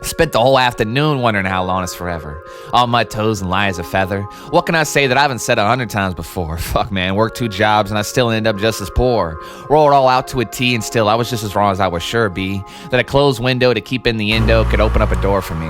Spent the whole afternoon wondering how long is forever. On my toes and light as a feather. What can I say that I haven't said 100 times before? Fuck man, worked 2 jobs and I still ended up just as poor. Rolled all out to a T and still I was just as wrong as I was sure be. That a closed window to keep in the endo could open up a door for me.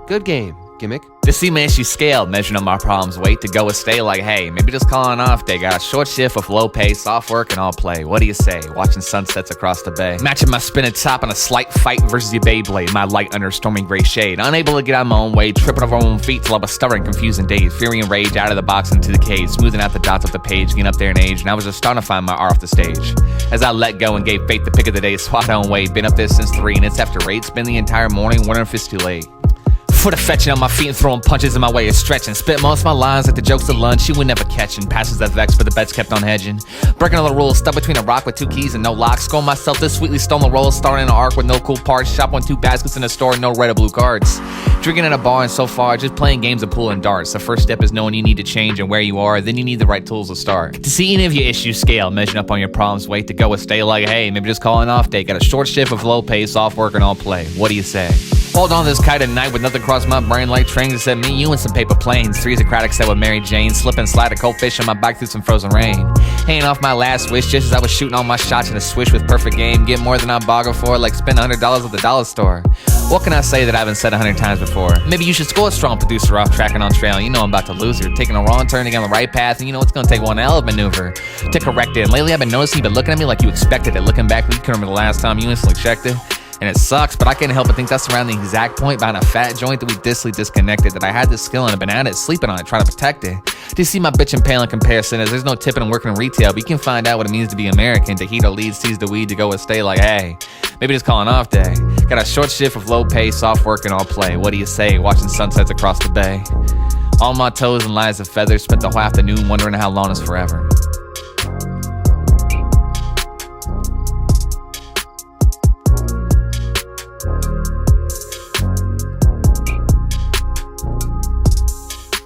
Good game, Gimmick. To see my issue scaled, measuring up my problem's weight to go a stay like, hey, maybe just calling off day. Got a short shift with low pace, soft work and all play. What do you say? Watching sunsets across the bay. Matching my spinning top on a slight fight versus your Beyblade. My light under stormy gray shade. Unable to get out my own way, tripping over my own feet till I was stuttering, confusing days. Fury and rage out of the box into the cage, smoothing out the dots of the page, getting up there in age, and I was just starting to find my art off the stage. As I let go and gave fate the pick of the day, so I don't wait. Been up there since 3 and it's after 8. Spend the entire morning wondering if it's too late. For the fetching on my feet and throwing punches in my way of stretching. Spit most of my lines like the jokes of lunch, you would never catching. Passes that vex, but the bets kept on hedging. Breaking all the rules, stuck between a rock with 2 keys and no locks. Scoring myself this sweetly stolen role, starting an arc with no cool parts. Shop on 2 baskets in a store, no red or blue cards. Drinking at a bar and so far, just playing games of pool and darts. The first step is knowing you need to change and where you are, then you need the right tools to start. To see any of your issues scale, measuring up on your problems, wait to go a stay like, hey, maybe just calling off day. Got a short shift with low pace, soft work and all play. What do you say? Hold on to this kite at night with nothing cross my brain like trains except me, you, and some paper planes. 3's a craddock set with Mary Jane. Slip and slide a cold fish on my back through some frozen rain. Hanging off my last wish just as I was shooting all my shots in a swish with perfect game. Get more than I bargained for, like spend $100 at the dollar store. What can I say that I haven't said 100 times before? Maybe you should score a strong producer off tracking on trail. You know I'm about to lose her. Taking a wrong turn to get on the right path, and you know it's gonna take one hell of a maneuver to correct it. And lately I've been noticing you've been looking at me like you expected it. Looking back, you can remember the last time you instantly checked it. And it sucks, but I can't help but think that's around the exact point behind a fat joint that we distly disconnected. That I had this skill and I've been at it, sleeping on it, trying to protect it. Do you see my bitch and pale in comparison? As there's no tipping and working in retail, but you can find out what it means to be American. To heat or lead, seize the weed, to go and stay like, hey, maybe just calling off day. Got a short shift with low pace, soft work and all play. What do you say? Watching sunsets across the bay. On my toes and lies of feathers, spent the whole afternoon wondering how long is forever.